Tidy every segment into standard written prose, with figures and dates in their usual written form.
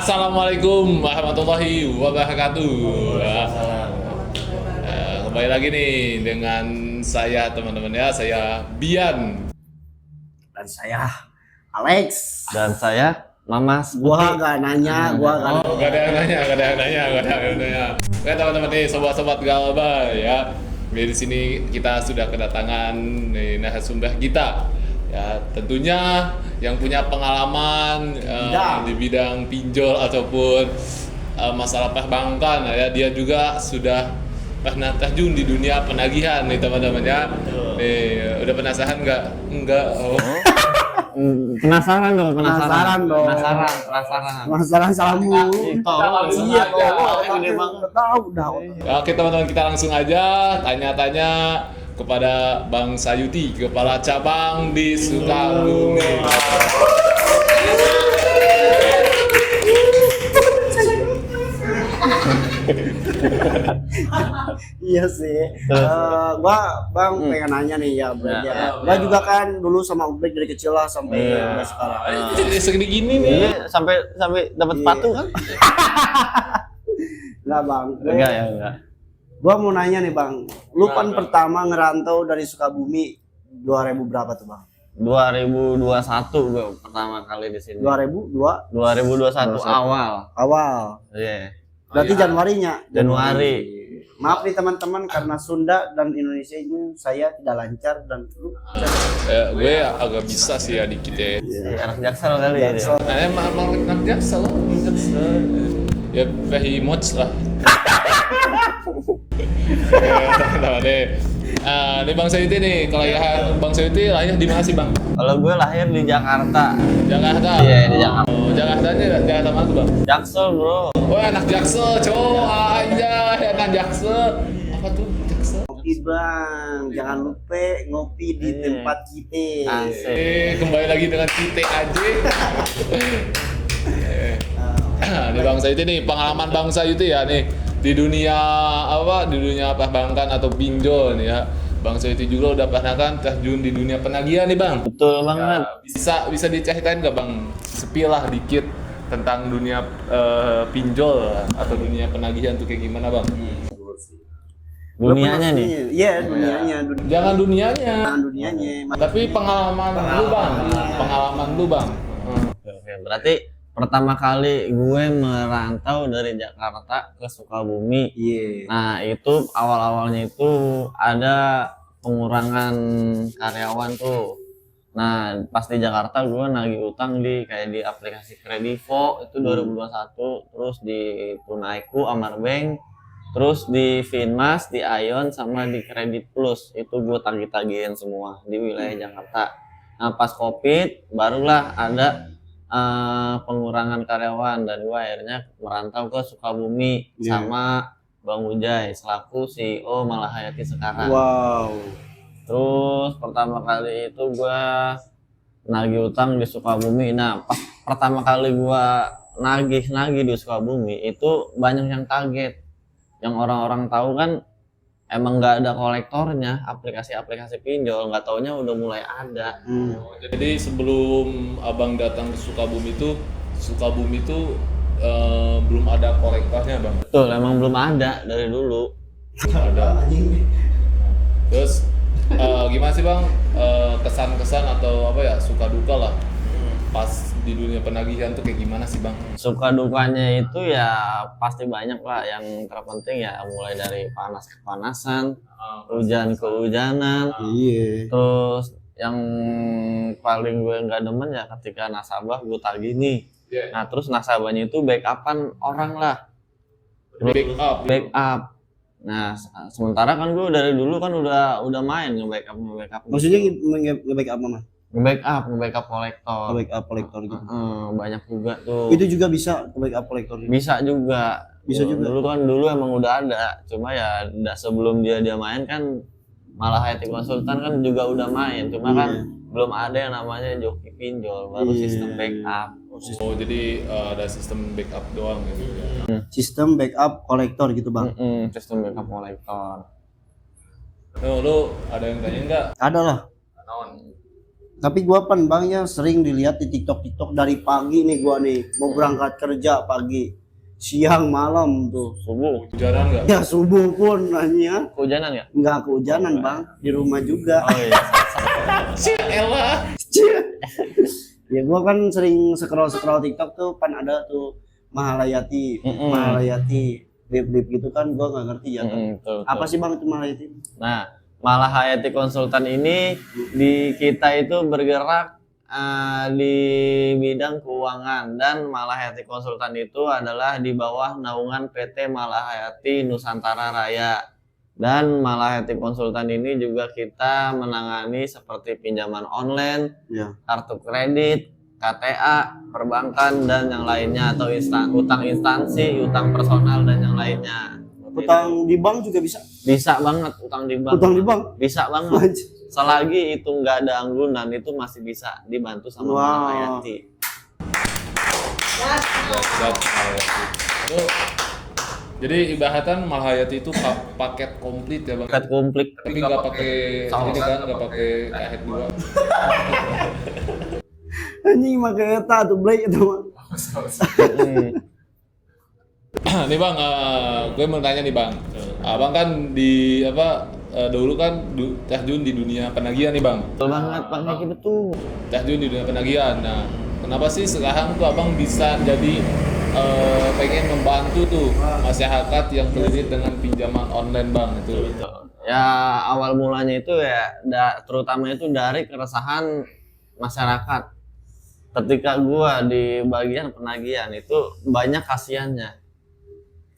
Assalamualaikum warahmatullahi wabarakatuh. Kembali lagi nih dengan saya teman-teman ya, saya Bian Dan saya Alex. Dan saya Mamas. Gua gak nanya, gak ada yang nanya. Oke teman-teman nih, sobat-sobat Galba ya. Di sini kita sudah kedatangan nih narasumber kita. Ya, tentunya yang punya pengalaman di bidang pinjol ataupun masalah perbankan ya, dia juga sudah pernah terjun di dunia penagihan nih teman-teman ya. Nih, udah penasaran nggak? Enggak. Oh. Penasaran dong. Penasaran salamu. Iya, tahu dah. Oke teman-teman, kita langsung aja tanya-tanya kepada Bang Sayuti, kepala cabang di Sukabumi. Iya sih. Gua Bang pengen nanya nih ya, gua juga kan dulu sama Ubek dari kecil lah sampai sekarang. Segini gini nih. Ini sampai dapat sepatu kan? Enggak Bang. Enggak. Gua mau nanya nih Bang, lu kan pertama ngerantau dari Sukabumi 2000 berapa tuh Bang? 2021 gue pertama kali di sini. 2021 awal. Iya. Berarti Januari. Maaf nih teman-teman, karena Sunda dan Indonesia ini saya tidak lancar dan lu Gue agak bisa sih ya dikit ya. Anak Jaksel kali ya. Emang anak Jaksel. Ya Fahimots lah. Ini Bang Sayuti nih, kelahiran Bang Sayuti lahir di mana sih Bang? Kalau gue lahir di Jakarta. Jakarta. Iya, di Jakarta. Oh, Jakartanya Jakarta mana tuh Bang? Jaksel bro. Oh anak Jaksel, cowok aja anak Jaksel. Apa tuh Jaksel? ngopi Bang, jangan lupa ngopi di tempat kita. Asik. Kembali lagi dengan kita aja. Nih Bang Sayuti nih, pengalaman Bang Sayuti ya nih di dunia apa? Di dunia perbankan atau pinjol nih ya. Bang Sayuti juga udah pernah kan terjun di dunia penagihan nih Bang. Betul banget. Bisa diceritain nggak Bang sepilah dikit tentang dunia pinjol atau dunia penagihan tuh kayak gimana Bang? Dunianya nih. Iya, dunianya. Jangan dunianya. Tapi pengalaman lu Bang. Oke, berarti pertama kali gue merantau dari Jakarta ke Sukabumi. Nah, itu awal-awalnya itu ada pengurangan karyawan tuh. Nah, pas di Jakarta gue nagih utang kayak di aplikasi Kredivo itu 2021, terus di Tunaiku, Amarbank, terus di Finmas, di Ion, sama di Kredit Plus. Itu gue tagih-tagihin semua di wilayah Jakarta. Nah, pas Covid barulah ada pengurangan karyawan dan gue akhirnya merantau ke Sukabumi sama Bang Ujai selaku CEO Malahayati sekarang. Wow. Terus pertama kali itu gue nagih utang di Sukabumi. Nah, pas pertama kali gue nagih di Sukabumi itu banyak yang kaget. Yang orang-orang tahu kan emang nggak ada kolektornya, aplikasi pinjol, nggak taunya udah mulai ada. Jadi sebelum abang datang ke Sukabumi itu belum ada kolektornya Bang. Betul, emang belum ada dari dulu. Belum ada. Terus gimana sih Bang kesan-kesan atau apa ya, suka duka lah pas di dunia penagihan tuh kayak gimana sih Bang? Suka dukanya itu ya pasti banyak lah. Yang terpenting ya mulai dari panas kepanasan, hujan kehujanan. Terus yang paling gue nggak demen ya ketika nasabah gue tagih nih. Nah terus nasabahnya itu backupan orang lah. Backup. Nah sementara kan gue dari dulu kan udah main nge-backup. Maksudnya nge-backup apa? Nge-backup kolektor. Nge-backup kolektor gitu. Banyak juga tuh. Itu juga bisa nge-backup kolektor. Bisa juga. Dulu emang udah ada. Cuma ya sebelum dia main kan Malahayati Konsultan kan juga udah main. Cuma kan belum ada yang namanya joki pinjol, baru sistem backup. Oh, jadi ada sistem backup doang gitu ya. Sistem backup kolektor gitu Bang. Sistem backup kolektor. Lu ada yang tanya enggak? Ada lah. Tapi gua pan bang ya sering dilihat di TikTok dari pagi nih gua nih mau berangkat kerja pagi, siang, malam tuh. Subuh. Hujanan nggak? Ya subuh pun nanya Kehujanan ya? nggak kehujanan bang, di rumah juga. Oh iya. Si Ella. Ya gua kan sering scroll TikTok tuh pan ada tuh Mahalayati, Mahalayati, bib gitu kan gua nggak ngerti ya. Betul. Apa sih bang itu Mahalayati? Nah, Malahayati Konsultan ini di kita itu bergerak di bidang keuangan, dan Malahayati Konsultan itu adalah di bawah naungan PT Malahayati Nusantara Raya. Dan Malahayati Konsultan ini juga kita menangani seperti pinjaman online, Ya. kartu kredit, KTA, perbankan, dan yang lainnya, atau utang instansi, utang personal, dan yang lainnya. Utang di bank juga bisa. Bisa banget utang di bank. Utang di bank. Bisa banget. Selagi itu nggak ada anggunan, itu masih bisa dibantu sama Malahayati. Itu, jadi ibaratkan Malahayati itu paket komplit ya bang. Paket komplit. Tapi nggak pakai ini kan, nggak pakai kahet dua. Anjing pakai eta tuh Blake itu mah. Nih bang, gue mau tanya nih bang, abang kan di dulu kan Cah Jun di dunia penagihan nih bang. Betul banget, Bang Eki, betul. Cah Jun di dunia penagihan. Nah, kenapa sih sekarang tuh abang bisa jadi pengen membantu tuh masyarakat yang terlilit dengan pinjaman online bang itu? Ya awal mulanya itu ya, terutama itu dari keresahan masyarakat. Ketika gua di bagian penagihan itu banyak kasihannya.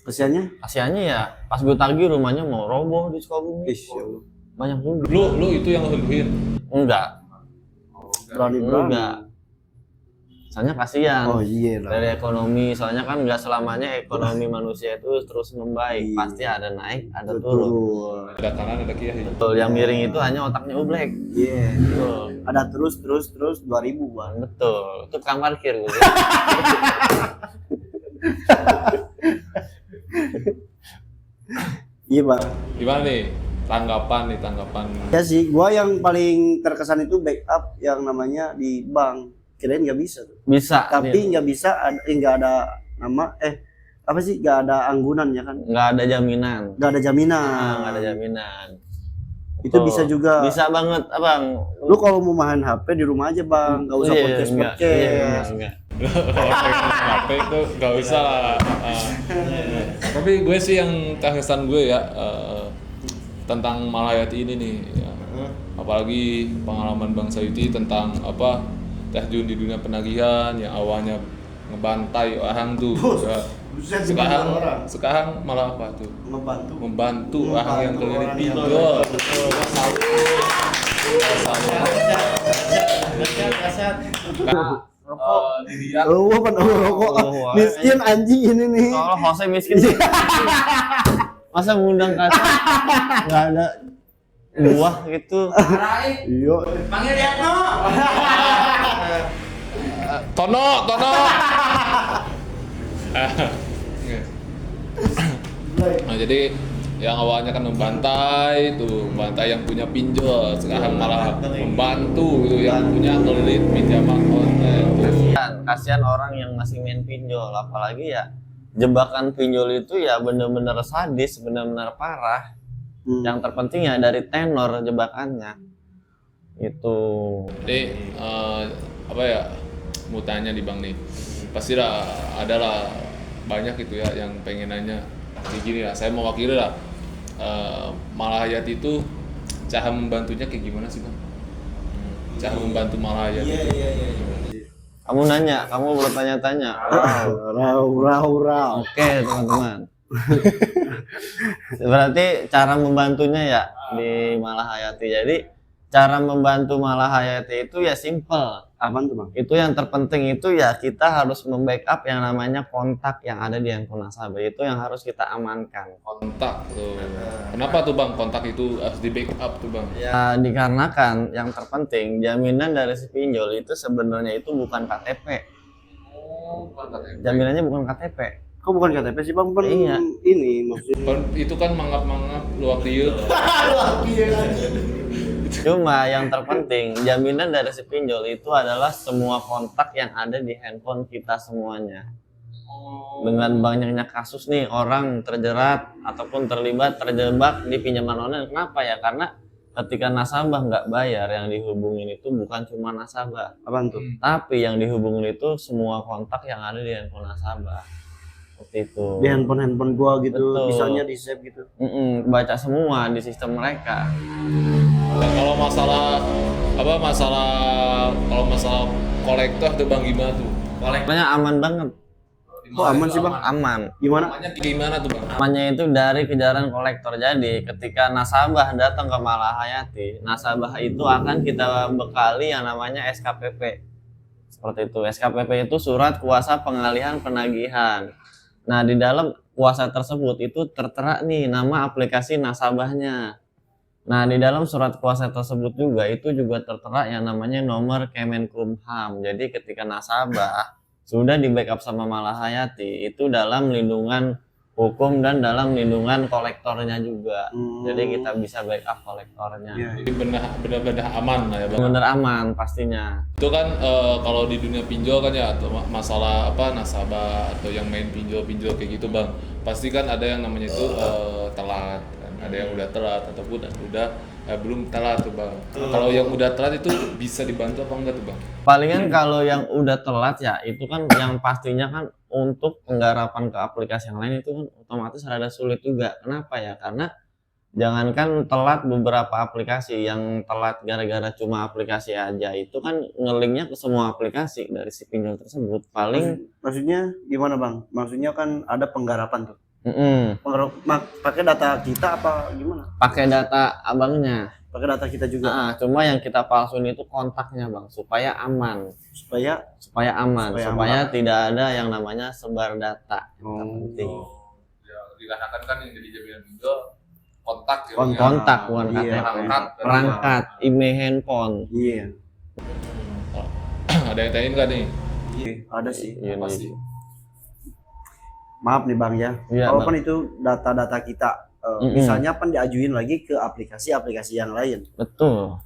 Kasihannya ya pas gue tagih rumahnya mau roboh di Sukabumi. Banyak juga. Lu itu yang ngeluhin? Enggak. Berani. Enggak. Soalnya kasihan. Oh iya lah. Dari ekonomi, soalnya kan nggak selamanya ekonomi manusia itu terus membaik. Pasti ada naik, ada turun. Ada kanan, ada kiri. Betul, yang miring itu hanya otaknya ublek. Iya. Betul. Ada terus 2000 bang. Betul. Itu tukang parkir gue. Iya bang. Gimana nih tanggapan? Ya sih, gua yang paling terkesan itu backup yang namanya di bank. Kirain nggak bisa tuh. Bisa. Tapi nggak bisa, nggak ada nama. Apa sih? Nggak ada anggunan ya kan? Nggak ada jaminan. Nggak ada jaminan. Nggak ada jaminan. Itu bisa juga. Bisa banget, abang. Lu kalau mau main HP di rumah aja bang, nggak usah podcast. Enggak. HP itu nggak usah lah. Tapi gue sih yang terkesan gue ya tentang Malahayati ini nih, ya. Apalagi pengalaman Bang Sayuti tentang Cah Jun di dunia penagihan yang awalnya ngebantai orang tuh. Ya. Sekarang malah apa tuh? Membantu orang yang terlilit pinjol. Rokok. Miskin anjing ini nih. Soalnya Jose miskin. Masa ngundang kaca nggak ada buah gitu. Iya. Panggil dia no. Tono. Nah, jadi yang awalnya kan membantai yang punya pinjol, sekarang malah membantu gitu yang punya terlilit pinjaman online. Kasihan orang yang masih main pinjol, apalagi ya jebakan pinjol itu ya benar-benar sadis, benar-benar parah. Yang terpenting ya dari tenor jebakannya itu. Jadi mau tanya nih Bang nih, pasti adalah banyak gitu ya yang pengen nanya kayak gini lah. Saya mewakili lah. Malahayati itu cara membantunya kayak gimana sih Bang? Cara membantu Malahayati. Iya. Kamu nanya, kamu bertanya-tanya. Rau. Oke, teman-teman. Berarti cara membantunya ya di Malahayati. Jadi cara membantu Malahayati itu ya simple. Aman tuh bang. Itu yang terpenting itu ya kita harus membackup yang namanya kontak yang ada di handphone nasabah. Itu yang harus kita amankan. Kontak tuh. Kenapa tuh Bang kontak itu harus di backup tuh Bang? Ya dikarenakan yang terpenting jaminan dari si pinjol itu sebenarnya itu bukan KTP. Jaminannya bukan KTP. Kok bukan KTP sih bang? Iya. Ini maksudnya. Itu kan mangap luak liut. Iya lagi. Itu Cuma yang terpenting jaminan dari si pinjol itu adalah semua kontak yang ada di handphone kita semuanya. Dengan banyaknya kasus nih orang terjerat ataupun terjebak di pinjaman online. Kenapa ya? Karena ketika nasabah nggak bayar, yang dihubungin itu bukan cuma nasabah. Apaan tuh? Tapi yang dihubungin itu semua kontak yang ada di handphone nasabah. Seperti itu. Di handphone gua gitu, Betul. bisanya di save gitu. Baca semua di sistem mereka. Dan kalau masalah kalau masalah kolektor tuh Bang gimana tuh? Kolektornya aman banget. Oh aman sih Bang. Aman. Gimana tuh Bang? Amannya itu dari kejaran kolektor. Jadi ketika nasabah datang ke Malahayati, nasabah itu akan kita bekali yang namanya SKPP. Seperti itu. SKPP itu surat kuasa pengalihan penagihan. Nah, di dalam kuasa tersebut itu tertera nih nama aplikasi nasabahnya. Nah, di dalam surat kuasa tersebut juga itu juga tertera yang namanya nomor Kemenkumham. Jadi ketika nasabah sudah di backup sama Malahayati itu dalam lindungan hukum dan dalam lindungan kolektornya juga. Jadi kita bisa backup kolektornya. Jadi benar-benar aman lah ya Bang. Bener aman pastinya. Itu kan kalau di dunia pinjol kan ya atau masalah nasabah atau yang main pinjol kayak gitu Bang. Pasti kan ada yang namanya itu telat kan. Ada yang udah telat ataupun udah belum telat tuh Bang. Kalau yang udah telat itu bisa dibantu apa enggak tuh Bang? Palingan kalau yang udah telat ya itu kan yang pastinya kan untuk penggarapan ke aplikasi yang lain itu kan otomatis rada sulit juga. Kenapa ya? Karena jangankan telat beberapa aplikasi, yang telat gara-gara cuma aplikasi aja itu kan ngelinknya ke semua aplikasi dari si pinjol tersebut. Paling Maksudnya gimana Bang? Maksudnya kan ada penggarapan tuh. Pakai data kita apa gimana? pakai data abangnya. Pakai data kita juga. Cuma yang kita palsuin itu kontaknya Bang, supaya aman. Supaya Supaya tidak ada yang namanya sebar data. Yang penting. Ya, dikarenakan kan yang jadi jaminan pinjol kontak ya. Kontak bukan Iya, KTP. Perangkat, email handphone. Iya. Ada yang tanyain nggak nih? Iya, ada sih. Iya, Pasti. Maaf nih Bang ya. Iya, Kalau Bang. kan itu data-data kita, misalnya kan diajuin lagi ke aplikasi-aplikasi yang lain. Betul.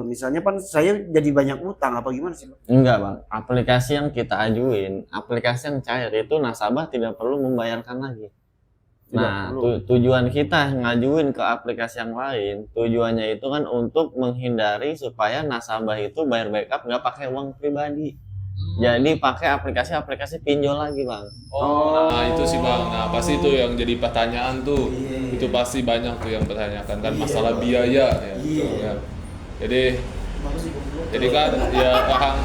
Misalnya kan saya jadi banyak utang apa gimana sih Bang? Enggak Bang, aplikasi yang kita ajuin, aplikasi yang cair itu nasabah tidak perlu membayarkan lagi. Nah, tujuan kita ngajuin ke aplikasi yang lain, tujuannya itu kan untuk menghindari supaya nasabah itu bayar backup nggak pakai uang pribadi. Jadi pakai aplikasi pinjol lagi Bang. Nah itu sih Bang, nah pasti itu yang jadi pertanyaan tuh. Itu pasti banyak tuh yang bertanyakan kan masalah biaya ya. Ya. Jadi kan ya Bang,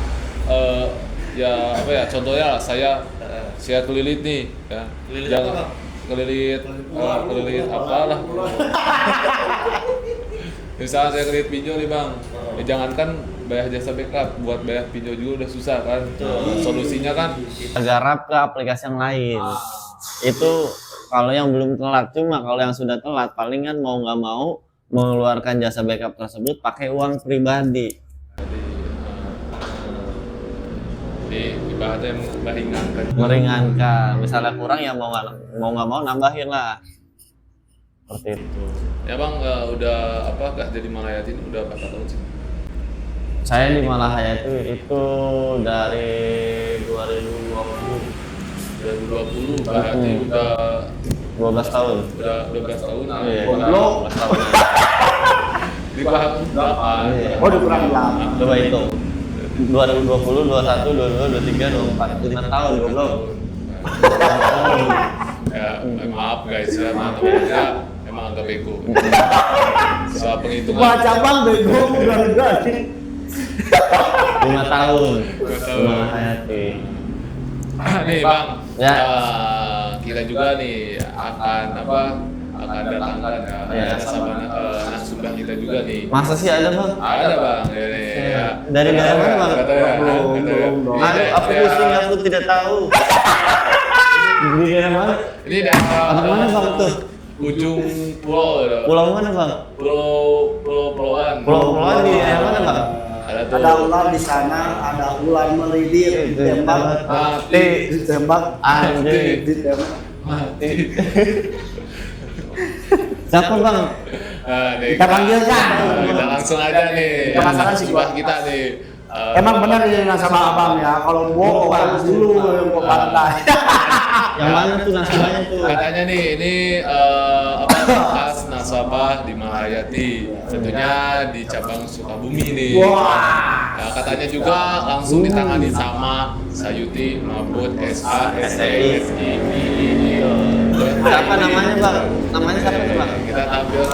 ya apa ya contohnya saya kelilit nih ya. Kelilit apalah. Misalnya saya kelilit pinjol nih Bang, ya jangankan bayar jasa backup, buat bayar pinjol juga udah susah kan. Solusinya kan Garap ke aplikasi yang lain. Itu kalau yang belum telat. Cuma kalau yang sudah telat, paling kan mau nggak mau mengeluarkan jasa backup tersebut pakai uang pribadi. jadi ibaratnya Meringankan. Misalnya kurang ya mau nggak mau nambahin lah. Seperti itu. Ya Bang, udah gak jadi Malahayati ini udah berapa tahun sih? Saya di Malahayati itu dari 2020. 2020 berarti udah 12 tahun. Udah 12 tahun. Iya, Goblok. 12 tahun. Di paham 8. Oh, dikurang 8. Coba itu. 2020, 21, 22, 23, 24, 5 tahun goblok. Ya, maaf guys ya, namanya emang agak bego. Soal penghitungan. Baca Bang bego udah 5 tahun. Malahayati. Nih Bang, Ya. kita juga nih akan datangkan ya nasabah kita juga nih. Masa sih ada Bang? Ada Bang, ini ya. Dari daerah mana Bang? Belum dong. Aku pusing, aku tidak tahu. Di daerah mana? Ini daerah Apa mana Bang tuh? ujung pulau ya. Pulau mana Bang? Pulau-pulauan. Pulau-pulauan di daerah mana Bang? Ada tuh. Ada ular di sana, ada ular melidir, ditembak, Mati. ditembak, Anjing. ditembak. Mati. Siapa Bang? Kita panggil kan. Kita langsung aja nih. Penasaran sih Nasabah gua. kita nih. Emang benar ini nasabah abang ya. Kalau gua bagus dulu yang gua pandai. Yang mana tuh nasabahnya tuh? Katanya nih ini khas nasabah di Mahayati, tentunya di cabang Sukabumi nih. Wah. Ya, katanya juga langsung ditangani sama Sayuti Mabut SA SEI. Siapa namanya bang? Namanya siapa tuh bang? Kita tampilkan